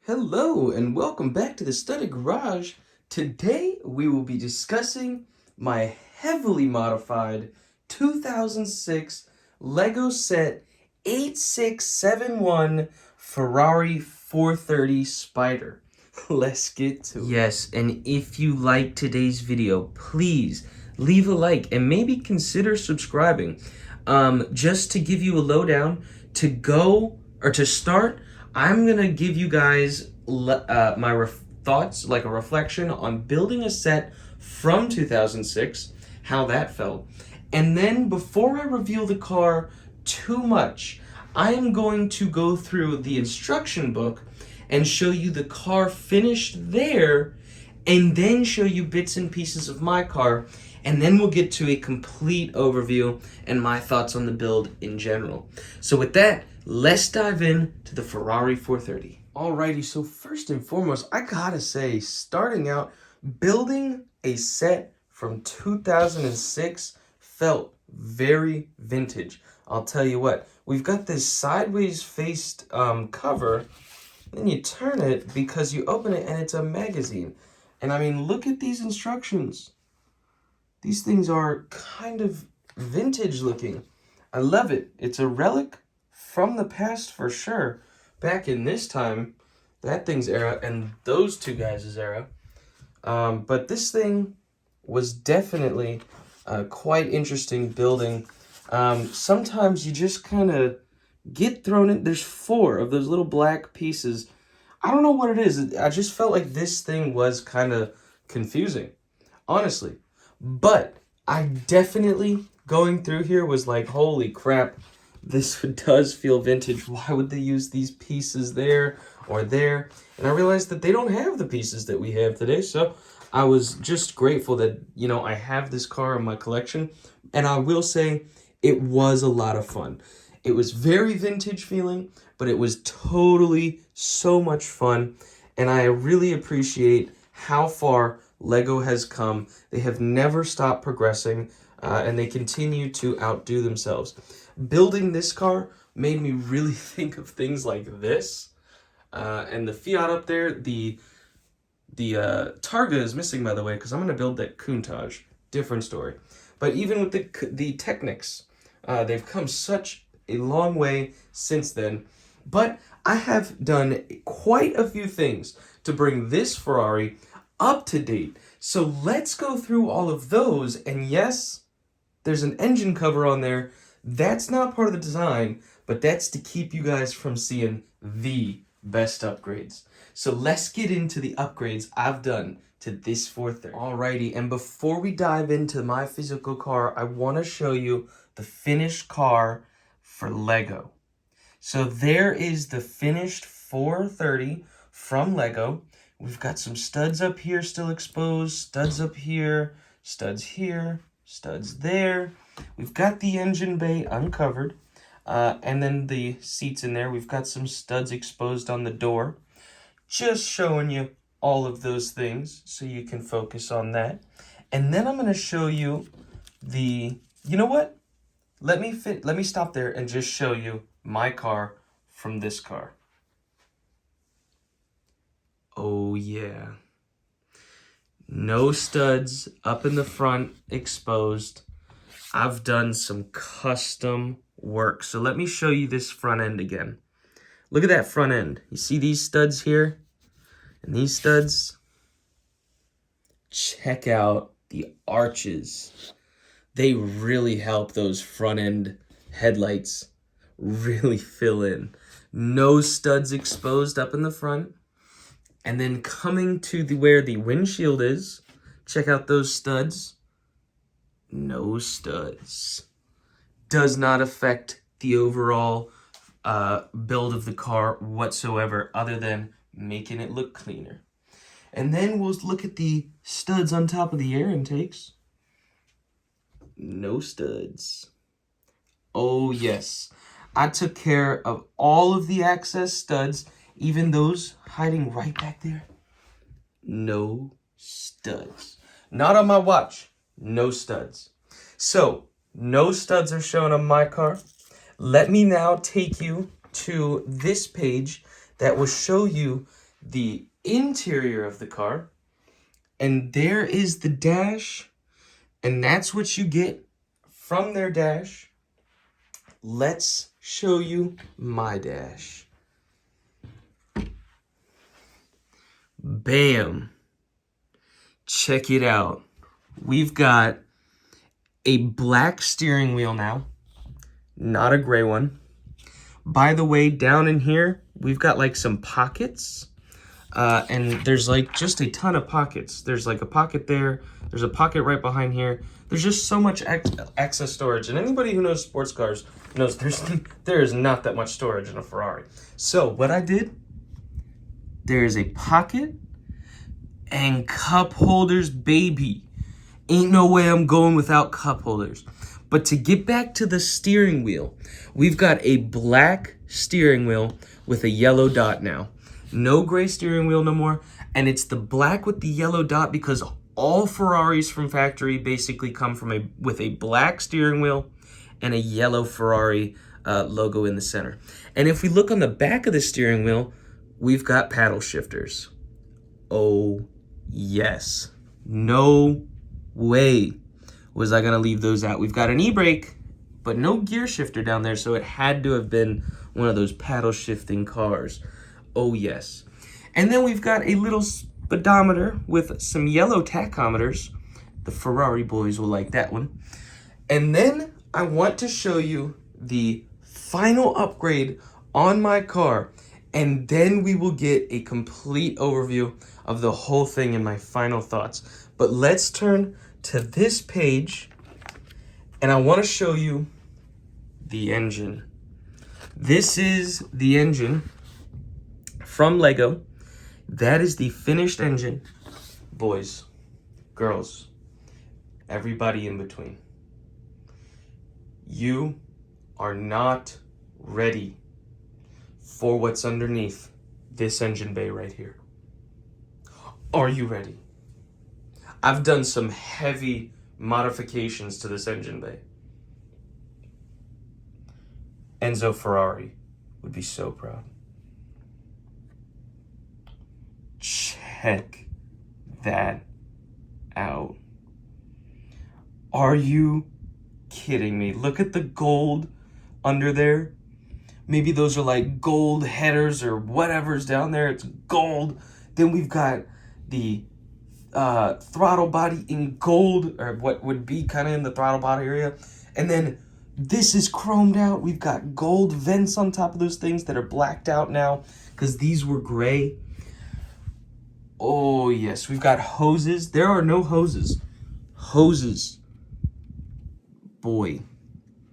Hello and welcome back to the Study Garage. Today we will be discussing my heavily modified 2006 Lego set 8671 Ferrari 430 Spider. Let's get to it. Yes, and if you like today's video, please leave a like and maybe consider subscribing. Just to give you a lowdown, to start, I'm going to give you guys my thoughts, like a reflection on building a set from 2006, how that felt. And then before I reveal the car too much, I am going to go through the instruction book and show you the car finished there, and then show you bits and pieces of my car, and then we'll get to a complete overview and my thoughts on the build in general. So with that, let's dive in to the Ferrari 430. Alrighty, so first and foremost, I gotta say, starting out, building a set from 2006 felt very vintage. I'll tell you what, we've got this sideways faced cover, then you turn it because you open it and it's a magazine. And I mean, look at these instructions. These things are kind of vintage looking. I love it. It's a relic from the past for sure. Back in this time, that thing's era and those two guys' era. But this thing was definitely quite interesting building. Sometimes you just kind of get thrown in. There's 4 of those little black pieces. I don't know what it is. I just felt like this thing was kind of confusing, honestly. But I definitely, going through here, was like, holy crap, this does feel vintage. Why would they use these pieces there or there? And I realized that they don't have the pieces that we have today. So I was just grateful that, I have this car in my collection. And I will say it was a lot of fun. It was very vintage feeling, but it was totally so much fun. And I really appreciate how far Lego has come. They have never stopped progressing, and they continue to outdo themselves. Building this car made me really think of things like this, and the Fiat up there. The Targa is missing, by the way, because I'm going to build that Countach. Different story. But even with the Technics, they've come such a long way since then. But I have done quite a few things to bring this Ferrari up to date. So let's go through all of those. And yes, there's an engine cover on there. That's not part of the design, but that's to keep you guys from seeing the best upgrades. So let's get into the upgrades I've done to this 430. Alrighty, and before we dive into my physical car, I want to show you the finished car for Lego. So there is the finished 430 from Lego. We've got some studs up here still exposed, studs up here, studs there. We've got the engine bay uncovered, and then the seats in there. We've got some studs exposed on the door. Just showing you all of those things so you can focus on that. And then I'm going to show you you know what? Let me stop there and just show you my car from this car. Oh yeah. No studs up in the front exposed. I've done some custom work. So let me show you this front end again. Look at that front end. You see these studs here? And these studs? Check out the arches. They really help those front end headlights really fill in. No studs exposed up in the front. And then coming to where the windshield is, check out those studs. No studs. Does not affect the overall build of the car whatsoever, other than making it look cleaner. And then we'll look at the studs on top of the air intakes. No studs. Oh yes, I took care of all of the access studs, even those hiding right back there. No studs. Not on my watch. No studs. So, no studs are shown on my car. Let me now take you to this page that will show you the interior of the car, and there is the dash, and that's what you get from their dash. Let's show you my dash. Bam. Check it out. We've got a black steering wheel now, not a gray one. By the way, down in here, we've got like some pockets. And there's like just a ton of pockets. There's like a pocket there. There's a pocket right behind here. There's just so much excess storage. And anybody who knows sports cars knows there is not that much storage in a Ferrari. So what I did, there is a pocket and cup holders, baby. Ain't no way I'm going without cup holders. But to get back to the steering wheel, we've got a black steering wheel with a yellow dot now. No gray steering wheel no more. And it's the black with the yellow dot because all Ferraris from factory basically come from with a black steering wheel and a yellow Ferrari logo in the center. And if we look on the back of the steering wheel, we've got paddle shifters. Oh, yes. No way was I going to leave those out. We've got an e-brake, but no gear shifter down there, so it had to have been one of those paddle shifting cars. Oh, yes. And then we've got a little speedometer with some yellow tachometers. The Ferrari boys will like that one. And then I want to show you the final upgrade on my car, and then we will get a complete overview of the whole thing and my final thoughts. But let's turn to this page, and I want to show you the engine. This is the engine from Lego. That is the finished engine. Boys, girls, everybody in between. You are not ready for what's underneath this engine bay right here. Are you ready? I've done some heavy modifications to this engine bay. Enzo Ferrari would be so proud. Check that out. Are you kidding me? Look at the gold under there. Maybe those are like gold headers or whatever's down there. It's gold. Then we've got the throttle body in gold, or what would be kind of in the throttle body area. And then this is chromed out. We've got gold vents on top of those things that are blacked out now because these were gray. Oh, yes. We've got hoses. There are no hoses. Hoses. Boy,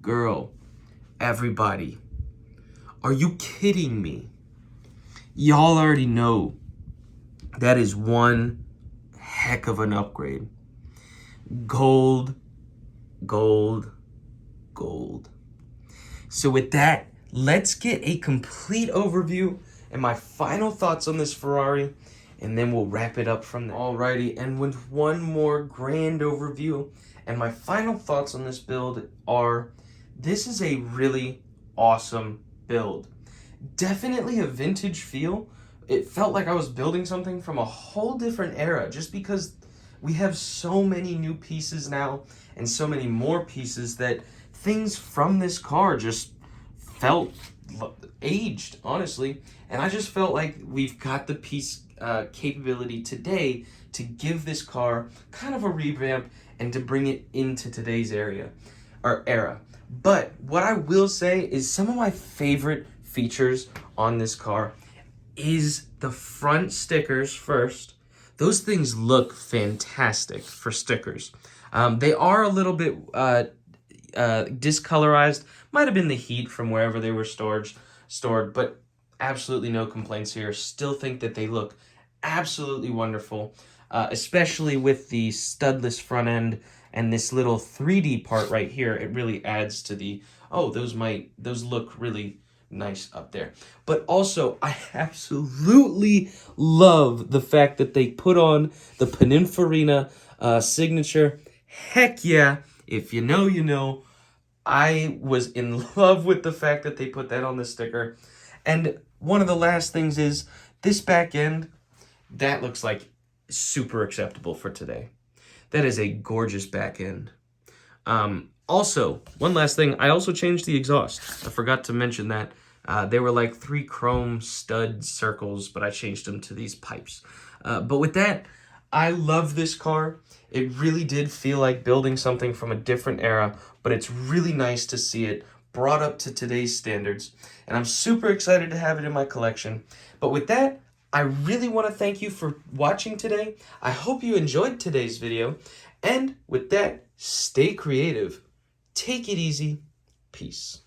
girl, everybody. Are you kidding me? Y'all already know that is one heck of an upgrade. Gold, gold, gold. So with that, let's get a complete overview and my final thoughts on this Ferrari, and then we'll wrap it up from there. Alrighty, and with one more grand overview, and my final thoughts on this build are, this is a really awesome build. Definitely a vintage feel. It felt like I was building something from a whole different era, just because we have so many new pieces now and so many more pieces that things from this car just felt aged, honestly. And I just felt like we've got the piece capability today to give this car kind of a revamp and to bring it into today's era. But what I will say is some of my favorite features on this car is the front stickers first. Those things look fantastic for stickers. They are a little bit discolorized. Might have been the heat from wherever they were stored, but absolutely no complaints here. Still think that they look absolutely wonderful, especially with the studless front end and this little 3D part right here. It really adds to the, those look really nice up there. But also, I absolutely love the fact that they put on the Pininfarina signature. Heck yeah, if you know, you know. I was in love with the fact that they put that on the sticker. And one of the last things is This back end, that looks like super acceptable for today. That is a gorgeous back end. Also, one last thing, I also changed the exhaust. I forgot to mention that. They were like 3 chrome stud circles, but I changed them to these pipes. But with that, I love this car. It really did feel like building something from a different era, but it's really nice to see it brought up to today's standards. And I'm super excited to have it in my collection. But with that, I really want to thank you for watching today. I hope you enjoyed today's video. And with that, stay creative. Take it easy. Peace.